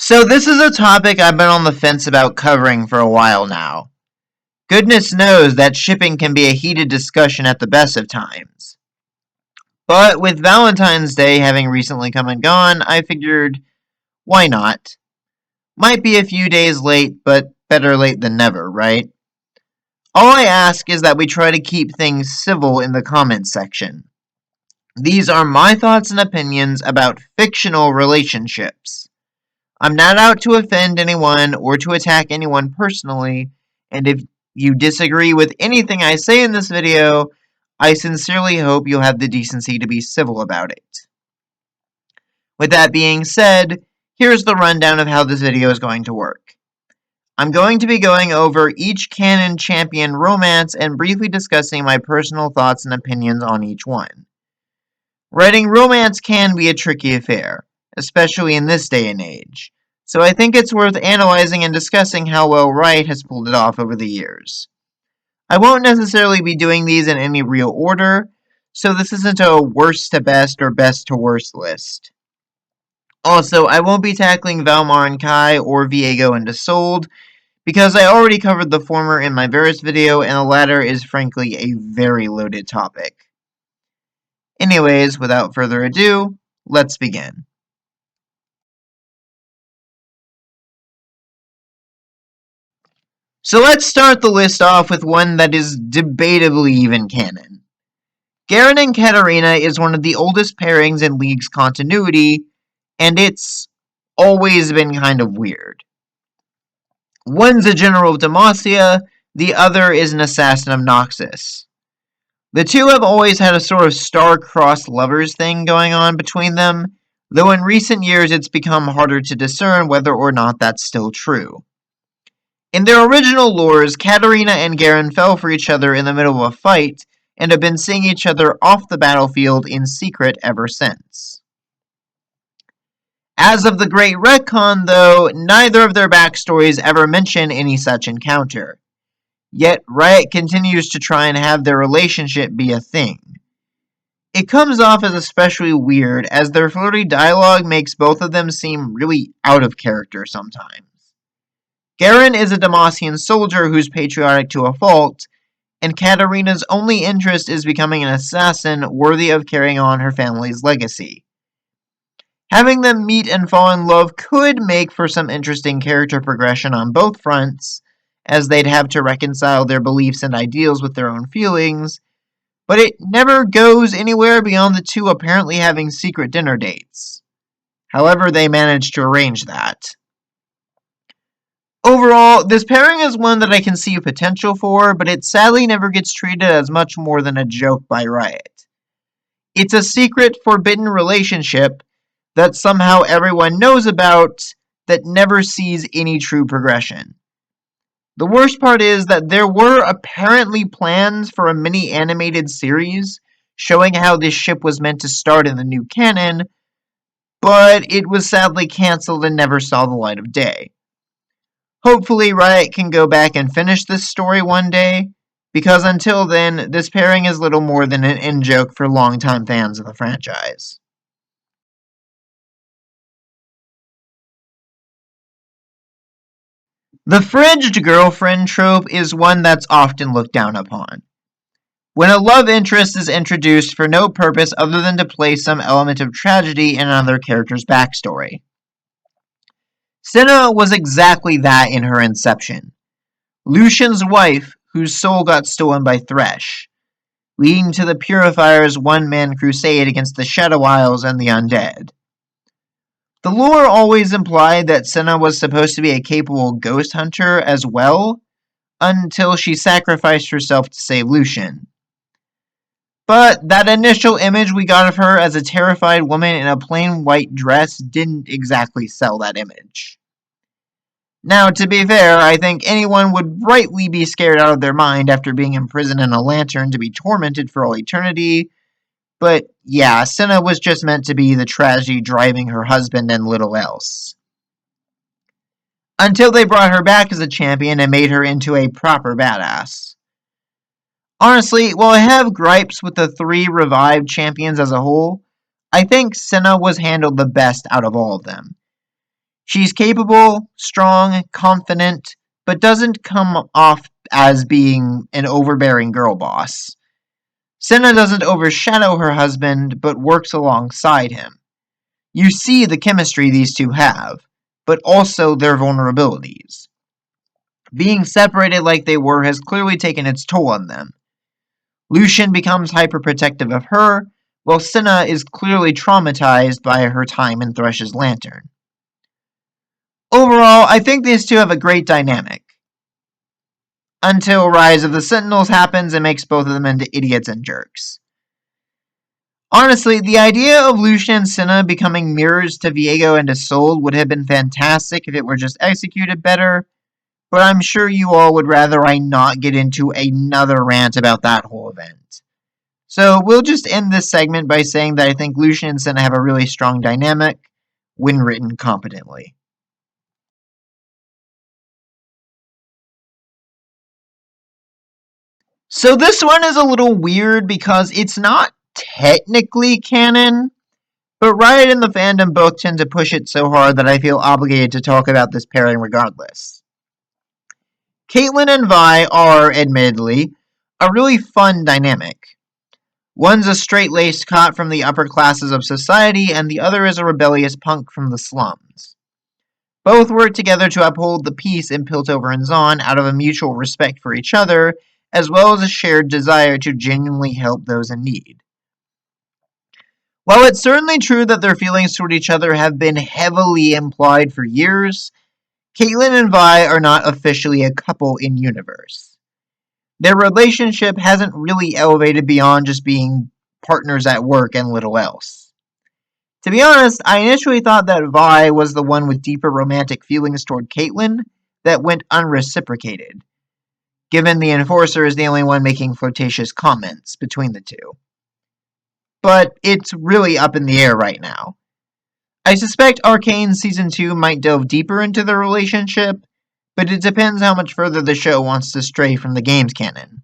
So this is a topic I've been on the fence about covering for a while now. Goodness knows that shipping can be a heated discussion at the best of times. But with Valentine's Day having recently come and gone, I figured, why not? Might be a few days late, but better late than never, right? All I ask is that we try to keep things civil in the comments section. These are my thoughts and opinions about fictional relationships. I'm not out to offend anyone or to attack anyone personally, and if you disagree with anything I say in this video, I sincerely hope you'll have the decency to be civil about it. With that being said, here's the rundown of how this video is going to work. I'm going to be going over each Canon champion romance and briefly discussing my personal thoughts and opinions on each one. Writing romance can be a tricky affair, especially in this day and age, so I think it's worth analyzing and discussing how well Wright has pulled it off over the years. I won't necessarily be doing these in any real order, so this isn't a worst to best or best to worst list. Also, I won't be tackling Valmar and Kai or Viego and Isolde, because I already covered the former in my Varys video, and the latter is frankly a very loaded topic. Anyways, without further ado, let's begin. So let's start the list off with one that is debatably even canon. Garen and Katarina is one of the oldest pairings in League's continuity, and it's always been kind of weird. One's a general of Demacia, the other is an assassin of Noxus. The two have always had a sort of star-crossed lovers thing going on between them, though in recent years it's become harder to discern whether or not that's still true. In their original lores, Katarina and Garen fell for each other in the middle of a fight, and have been seeing each other off the battlefield in secret ever since. As of the Great Retcon, though, neither of their backstories ever mention any such encounter. Yet Riot continues to try and have their relationship be a thing. It comes off as especially weird, as their flirty dialogue makes both of them seem really out of character sometimes. Garen is a Demacian soldier who's patriotic to a fault, and Katarina's only interest is becoming an assassin worthy of carrying on her family's legacy. Having them meet and fall in love could make for some interesting character progression on both fronts, as they'd have to reconcile their beliefs and ideals with their own feelings, but it never goes anywhere beyond the two apparently having secret dinner dates. However they managed to arrange that. Overall, this pairing is one that I can see potential for, but it sadly never gets treated as much more than a joke by Riot. It's a secret, forbidden relationship that somehow everyone knows about that never sees any true progression. The worst part is that there were apparently plans for a mini animated series showing how this ship was meant to start in the new canon, but it was sadly cancelled and never saw the light of day. Hopefully Riot can go back and finish this story one day, because until then, this pairing is little more than an in-joke for longtime fans of the franchise. The fridged girlfriend trope is one that's often looked down upon. When a love interest is introduced for no purpose other than to place some element of tragedy in another character's backstory. Senna was exactly that in her inception. Lucian's wife, whose soul got stolen by Thresh, leading to the Purifier's one-man crusade against the Shadow Isles and the Undead. The lore always implied that Senna was supposed to be a capable ghost hunter as well, until she sacrificed herself to save Lucian. But that initial image we got of her as a terrified woman in a plain white dress didn't exactly sell that image. Now, to be fair, I think anyone would rightly be scared out of their mind after being imprisoned in a lantern to be tormented for all eternity, but yeah, Senna was just meant to be the tragedy driving her husband and little else. Until they brought her back as a champion and made her into a proper badass. Honestly, while I have gripes with the three revived champions as a whole, I think Senna was handled the best out of all of them. She's capable, strong, confident, but doesn't come off as being an overbearing girl boss. Senna doesn't overshadow her husband, but works alongside him. You see the chemistry these two have, but also their vulnerabilities. Being separated like they were has clearly taken its toll on them. Lucian becomes hyperprotective of her, while Senna is clearly traumatized by her time in Thresh's Lantern. Overall, I think these two have a great dynamic. Until Rise of the Sentinels happens and makes both of them into idiots and jerks. Honestly, the idea of Lucian and Senna becoming mirrors to Viego and Isolde would have been fantastic if it were just executed better, but I'm sure you all would rather I not get into another rant about that whole event. So we'll just end this segment by saying that I think Lucian and Senna have a really strong dynamic when written competently. So this one is a little weird because it's not technically canon, but Riot and the fandom both tend to push it so hard that I feel obligated to talk about this pairing regardless. Caitlyn and Vi are, admittedly, a really fun dynamic. One's a straight-laced cot from the upper classes of society, and the other is a rebellious punk from the slums. Both work together to uphold the peace in Piltover and Zaun out of a mutual respect for each other, as well as a shared desire to genuinely help those in need. While it's certainly true that their feelings toward each other have been heavily implied for years, Caitlyn and Vi are not officially a couple in universe. Their relationship hasn't really elevated beyond just being partners at work and little else. To be honest, I initially thought that Vi was the one with deeper romantic feelings toward Caitlyn that went unreciprocated, given the Enforcer is the only one making flirtatious comments between the two. But it's really up in the air right now. I suspect Arcane Season 2 might delve deeper into their relationship, but it depends how much further the show wants to stray from the game's canon.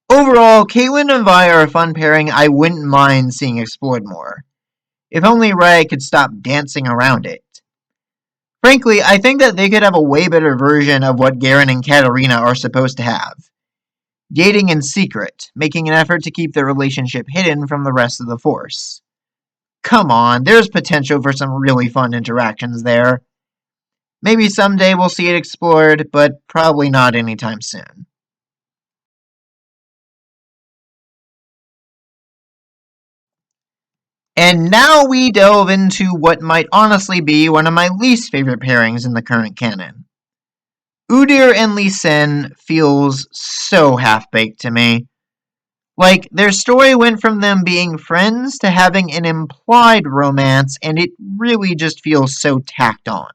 Overall, Caitlyn and Vi are a fun pairing I wouldn't mind seeing explored more. If only Riot could stop dancing around it. Frankly, I think that they could have a way better version of what Garen and Katarina are supposed to have. Dating in secret, making an effort to keep their relationship hidden from the rest of the Force. Come on, there's potential for some really fun interactions there. Maybe someday we'll see it explored, but probably not anytime soon. And now we delve into what might honestly be one of my least favorite pairings in the current canon. Udyr and Lee Sin feels so half-baked to me. Like, their story went from them being friends to having an implied romance, and it really just feels so tacked on.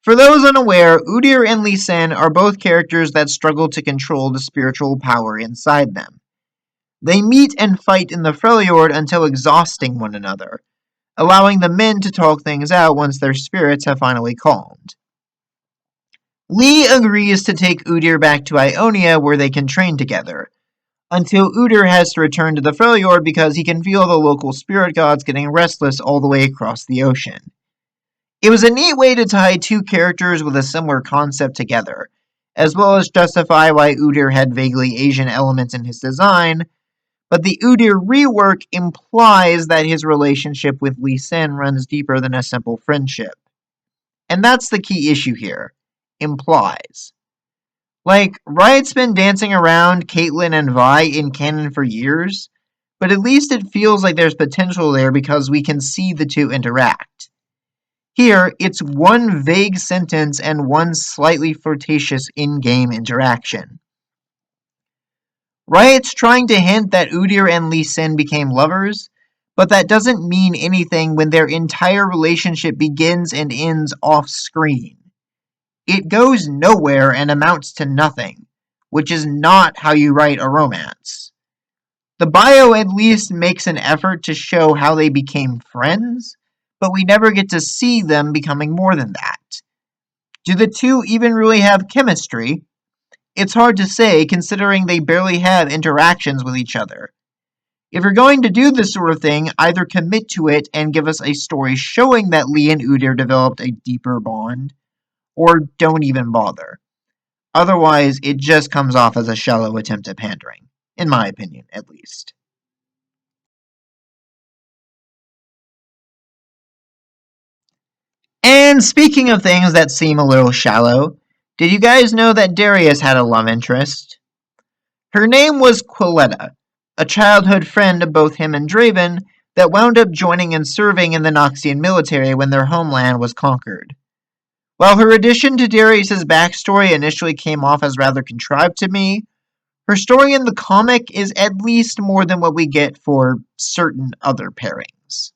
For those unaware, Udyr and Lee Sin are both characters that struggle to control the spiritual power inside them. They meet and fight in the Freljord until exhausting one another, allowing the men to talk things out once their spirits have finally calmed. Lee agrees to take Udyr back to Ionia where they can train together, until Udyr has to return to the Freljord because he can feel the local spirit gods getting restless all the way across the ocean. It was a neat way to tie two characters with a similar concept together, as well as justify why Udyr had vaguely Asian elements in his design, but the Udyr rework implies that his relationship with Lee Sin runs deeper than a simple friendship. And that's the key issue here. Implies. Like, Riot's been dancing around Caitlyn and Vi in canon for years, but at least it feels like there's potential there because we can see the two interact. Here, it's one vague sentence and one slightly flirtatious in-game interaction. Riot's trying to hint that Udyr and Lee Sin became lovers, but that doesn't mean anything when their entire relationship begins and ends off-screen. It goes nowhere and amounts to nothing, which is not how you write a romance. The bio at least makes an effort to show how they became friends, but we never get to see them becoming more than that. Do the two even really have chemistry? It's hard to say considering they barely have interactions with each other. If you're going to do this sort of thing, either commit to it and give us a story showing that Lee and Udyr developed a deeper bond, or don't even bother. Otherwise, it just comes off as a shallow attempt at pandering, in my opinion, at least. And speaking of things that seem a little shallow, did you guys know that Darius had a love interest? Her name was Quilletta, a childhood friend of both him and Draven that wound up joining and serving in the Noxian military when their homeland was conquered. While her addition to Darius's backstory initially came off as rather contrived to me, her story in the comic is at least more than what we get for certain other pairings.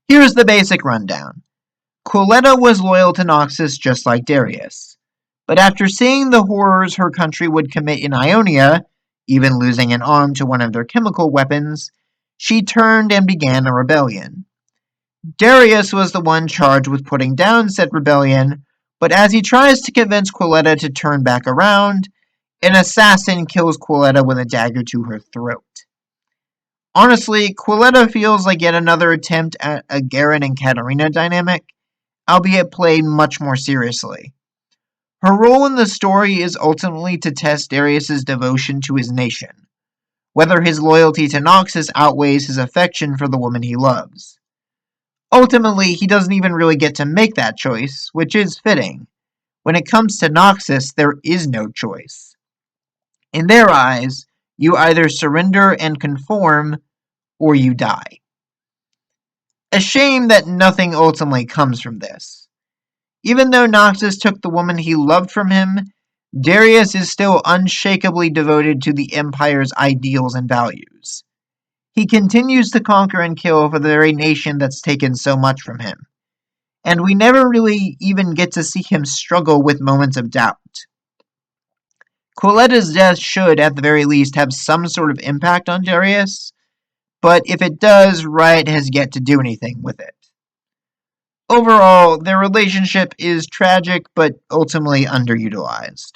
Here's the basic rundown. Quilletta was loyal to Noxus just like Darius. But after seeing the horrors her country would commit in Ionia, even losing an arm to one of their chemical weapons, she turned and began a rebellion. Darius was the one charged with putting down said rebellion, but as he tries to convince Quilletta to turn back around, an assassin kills Quilletta with a dagger to her throat. Honestly, Quilletta feels like yet another attempt at a Garen and Katarina dynamic, albeit played much more seriously. Her role in the story is ultimately to test Darius's devotion to his nation, whether his loyalty to Noxus outweighs his affection for the woman he loves. Ultimately, he doesn't even really get to make that choice, which is fitting. When it comes to Noxus, there is no choice. In their eyes, you either surrender and conform, or you die. A shame that nothing ultimately comes from this. Even though Noxus took the woman he loved from him, Darius is still unshakably devoted to the Empire's ideals and values. He continues to conquer and kill for the very nation that's taken so much from him. And we never really even get to see him struggle with moments of doubt. Quilletta's death should, at the very least, have some sort of impact on Darius, but if it does, Riot has yet to do anything with it. Overall, their relationship is tragic but ultimately underutilized.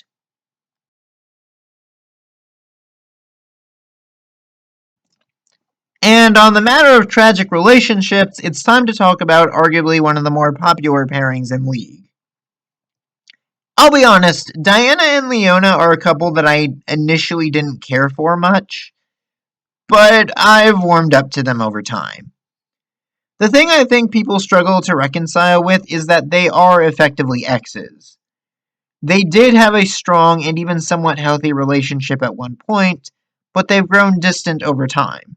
And on the matter of tragic relationships, it's time to talk about arguably one of the more popular pairings in League. I'll be honest, Diana and Leona are a couple that I initially didn't care for much, but I've warmed up to them over time. The thing I think people struggle to reconcile with is that they are effectively exes. They did have a strong and even somewhat healthy relationship at one point, but they've grown distant over time.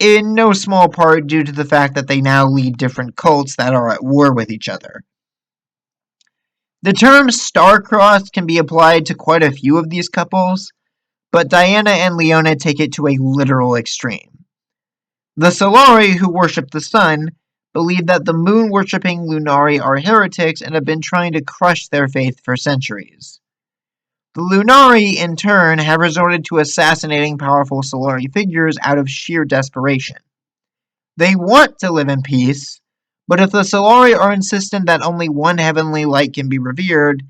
In no small part due to the fact that they now lead different cults that are at war with each other. The term star-crossed can be applied to quite a few of these couples, but Diana and Leona take it to a literal extreme. The Solari, who worship the sun, believe that the moon-worshipping Lunari are heretics and have been trying to crush their faith for centuries. The Lunari, in turn, have resorted to assassinating powerful Solari figures out of sheer desperation. They want to live in peace, but if the Solari are insistent that only one heavenly light can be revered,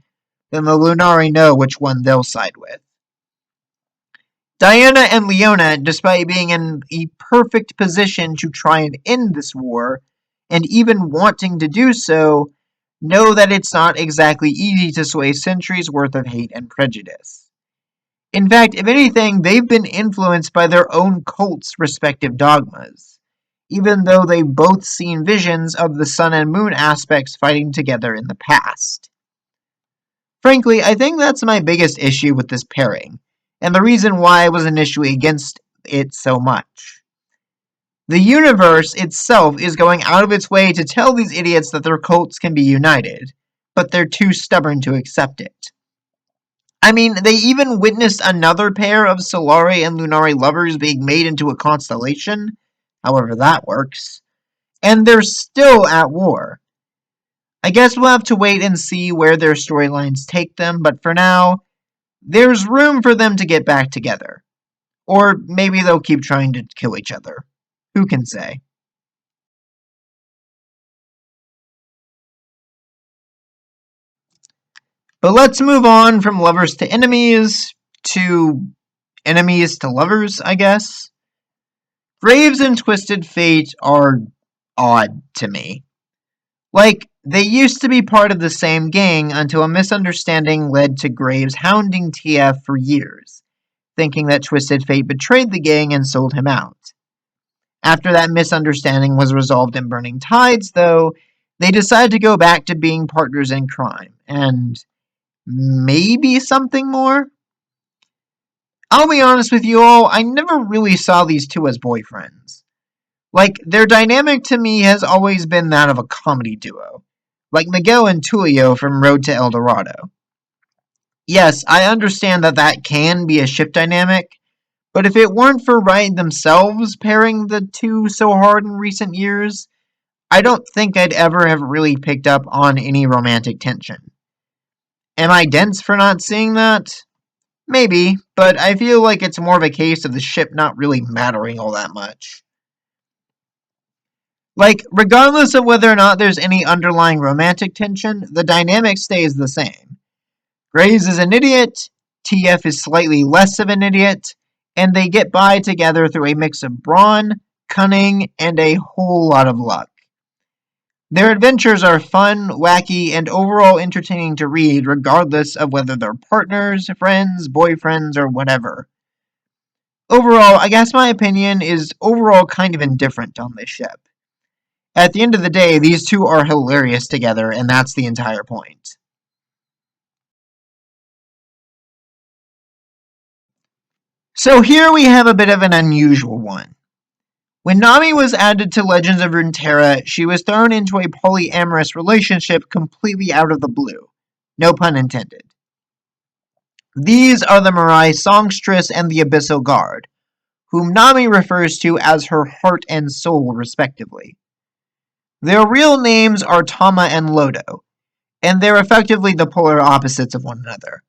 then the Lunari know which one they'll side with. Diana and Leona, despite being in a perfect position to try and end this war, and even wanting to do so, know that it's not exactly easy to sway centuries worth of hate and prejudice. In fact, if anything, they've been influenced by their own cults' respective dogmas, even though they've both seen visions of the sun and moon aspects fighting together in the past. Frankly, I think that's my biggest issue with this pairing, and the reason why I was initially against it so much. The universe itself is going out of its way to tell these idiots that their cults can be united, but they're too stubborn to accept it. I mean, they even witnessed another pair of Solari and Lunari lovers being made into a constellation, however that works, and they're still at war. I guess we'll have to wait and see where their storylines take them, but for now, there's room for them to get back together. Or maybe they'll keep trying to kill each other. Who can say? But let's move on from lovers to enemies to enemies to lovers, I guess. Graves and Twisted Fate are odd to me. Like, they used to be part of the same gang until a misunderstanding led to Graves hounding TF for years, thinking that Twisted Fate betrayed the gang and sold him out. After that misunderstanding was resolved in Burning Tides, though, they decided to go back to being partners in crime, and maybe something more? I'll be honest with you all, I never really saw these two as boyfriends. Like, their dynamic to me has always been that of a comedy duo, like Miguel and Tulio from Road to El Dorado. Yes, I understand that that can be a ship dynamic, but if it weren't for Riot themselves pairing the two so hard in recent years, I don't think I'd ever have really picked up on any romantic tension. Am I dense for not seeing that? Maybe, but I feel like it's more of a case of the ship not really mattering all that much. Like, regardless of whether or not there's any underlying romantic tension, the dynamic stays the same. Graves is an idiot, TF is slightly less of an idiot, and they get by together through a mix of brawn, cunning, and a whole lot of luck. Their adventures are fun, wacky, and overall entertaining to read, regardless of whether they're partners, friends, boyfriends, or whatever. Overall, I guess my opinion is overall kind of indifferent on this ship. At the end of the day, these two are hilarious together, and that's the entire point. So here we have a bit of an unusual one. When Nami was added to Legends of Runeterra, she was thrown into a polyamorous relationship completely out of the blue. No pun intended. These are the Mirai Songstress and the Abyssal Guard, whom Nami refers to as her heart and soul, respectively. Their real names are Tama and Lodo, and they're effectively the polar opposites of one another.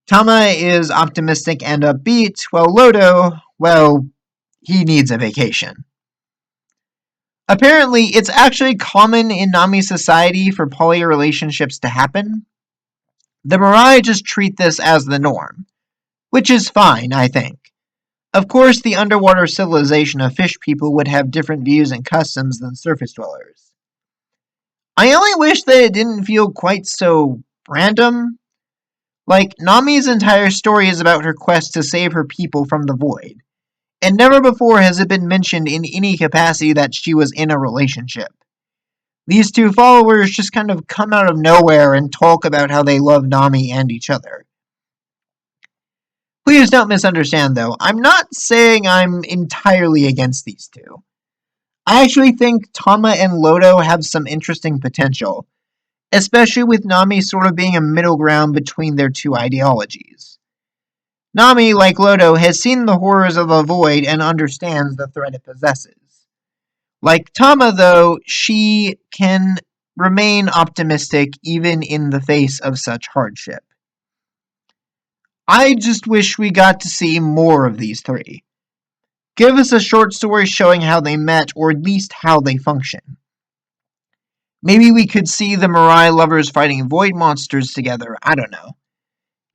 Tama is optimistic and upbeat, while Lodo, well, he needs a vacation. Apparently, it's actually common in Nami society for poly relationships to happen. The Mirai just treat this as the norm, which is fine, I think. Of course, the underwater civilization of fish people would have different views and customs than surface dwellers. I only wish that it didn't feel quite so random. Like, Nami's entire story is about her quest to save her people from the void, and never before has it been mentioned in any capacity that she was in a relationship. These two followers just kind of come out of nowhere and talk about how they love Nami and each other. Please don't misunderstand though, I'm not saying I'm entirely against these two. I actually think Tama and Lodo have some interesting potential, especially with Nami sort of being a middle ground between their two ideologies. Nami, like Lodo, has seen the horrors of the void and understands the threat it possesses. Like Tama, though, she can remain optimistic even in the face of such hardship. I just wish we got to see more of these three. Give us a short story showing how they met, or at least how they function. Maybe we could see the Mirai lovers fighting void monsters together, I don't know.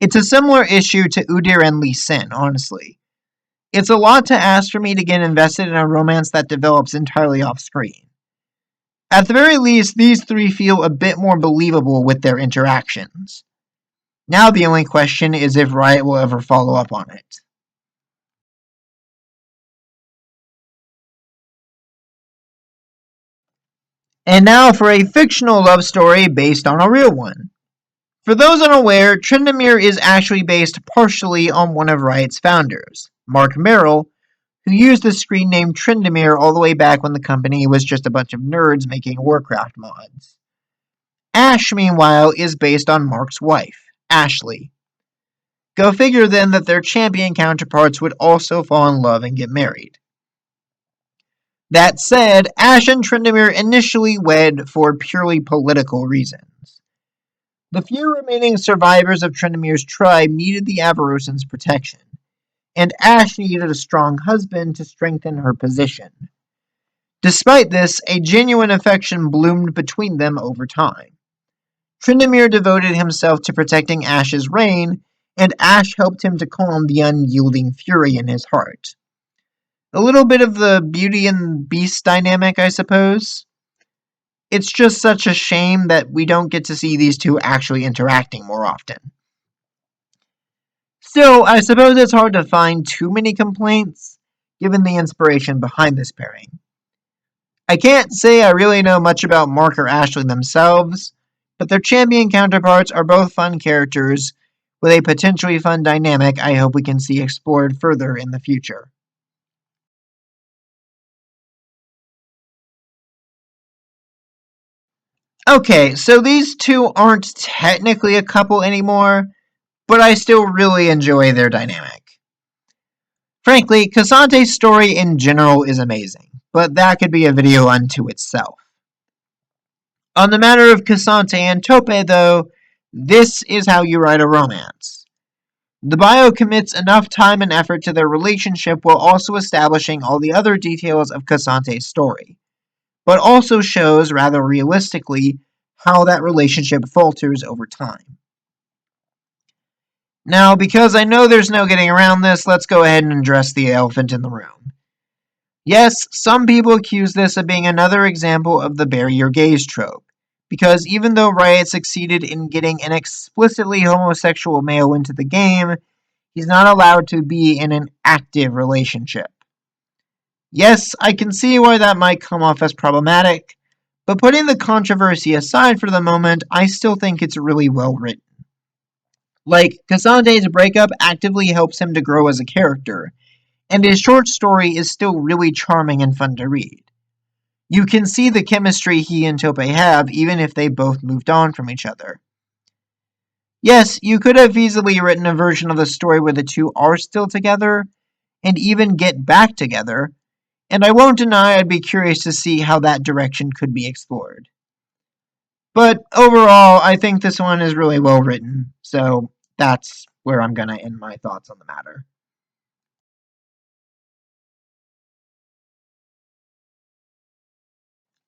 It's a similar issue to Udyr and Lee Sin, honestly. It's a lot to ask for me to get invested in a romance that develops entirely off screen. At the very least, these three feel a bit more believable with their interactions. Now the only question is if Riot will ever follow up on it. And now for a fictional love story based on a real one. For those unaware, Tryndamere is actually based partially on one of Riot's founders, Mark Merrill, who used the screen name Tryndamere all the way back when the company was just a bunch of nerds making Warcraft mods. Ashe, meanwhile, is based on Mark's wife, Ashley. Go figure then that their champion counterparts would also fall in love and get married. That said, Ashe and Tryndamere initially wed for purely political reasons. The few remaining survivors of Tryndamere's tribe needed the Avarosans' protection, and Ashe needed a strong husband to strengthen her position. Despite this, a genuine affection bloomed between them over time. Tryndamere devoted himself to protecting Ashe's reign, and Ash helped him to calm the unyielding fury in his heart. A little bit of the Beauty and Beast dynamic, I suppose. It's just such a shame that we don't get to see these two actually interacting more often. Still, I suppose it's hard to find too many complaints, given the inspiration behind this pairing. I can't say I really know much about Mark or Ashley themselves, but their champion counterparts are both fun characters with a potentially fun dynamic I hope we can see explored further in the future. Okay, so these two aren't technically a couple anymore, but I still really enjoy their dynamic. Frankly, Cassante's story in general is amazing, but that could be a video unto itself. On the matter of Cassante and Tope, though, this is how you write a romance. The bio commits enough time and effort to their relationship while also establishing all the other details of Cassante's story, but also shows, rather realistically, how that relationship falters over time. Now, because I know there's no getting around this, let's go ahead and address the elephant in the room. Yes, some people accuse this of being another example of the bury your gays trope, because even though Riot succeeded in getting an explicitly homosexual male into the game, he's not allowed to be in an active relationship. Yes, I can see why that might come off as problematic, but putting the controversy aside for the moment, I still think it's really well written. Like, Cassante's breakup actively helps him to grow as a character, and his short story is still really charming and fun to read. You can see the chemistry he and Tope have, even if they both moved on from each other. Yes, you could have easily written a version of the story where the two are still together, and even get back together, and I won't deny I'd be curious to see how that direction could be explored. But overall, I think this one is really well written, so that's where I'm going to end my thoughts on the matter.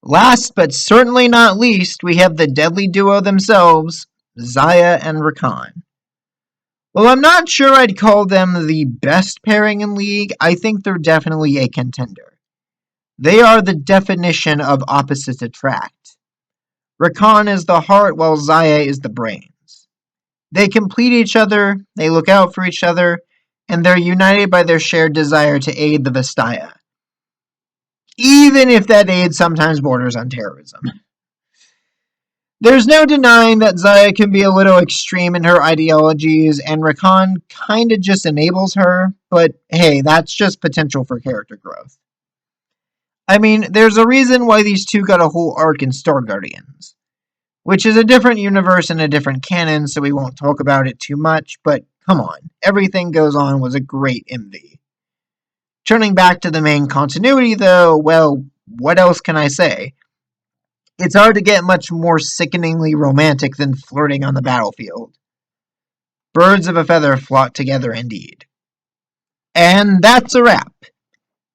Last but certainly not least, we have the deadly duo themselves, Zaya and Rakan. Well, I'm not sure I'd call them the best pairing in League, I think they're definitely a contender. They are the definition of opposites attract. Rakan is the heart while Zaya is the brains. They complete each other, they look out for each other, and they're united by their shared desire to aid the Vestaya. Even if that aid sometimes borders on terrorism. There's no denying that Zaya can be a little extreme in her ideologies, and Rakan kinda just enables her, but hey, that's just potential for character growth. I mean, there's a reason why these two got a whole arc in Star Guardians, which is a different universe and a different canon, so we won't talk about it too much, but come on, Everything Goes On was a great MV. Turning back to the main continuity, though, well, what else can I say? It's hard to get much more sickeningly romantic than flirting on the battlefield. Birds of a feather flock together indeed. And that's a wrap.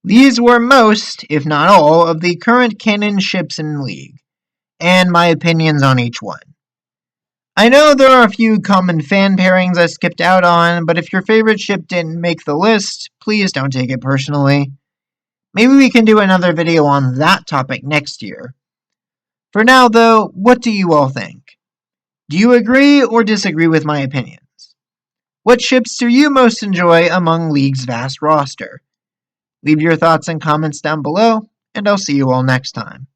These were most, if not all, of the current canon ships in League, and my opinions on each one. I know there are a few common fan pairings I skipped out on, but if your favorite ship didn't make the list, please don't take it personally. Maybe we can do another video on that topic next year. For now, though, what do you all think? Do you agree or disagree with my opinions? What ships do you most enjoy among League's vast roster? Leave your thoughts and comments down below, and I'll see you all next time.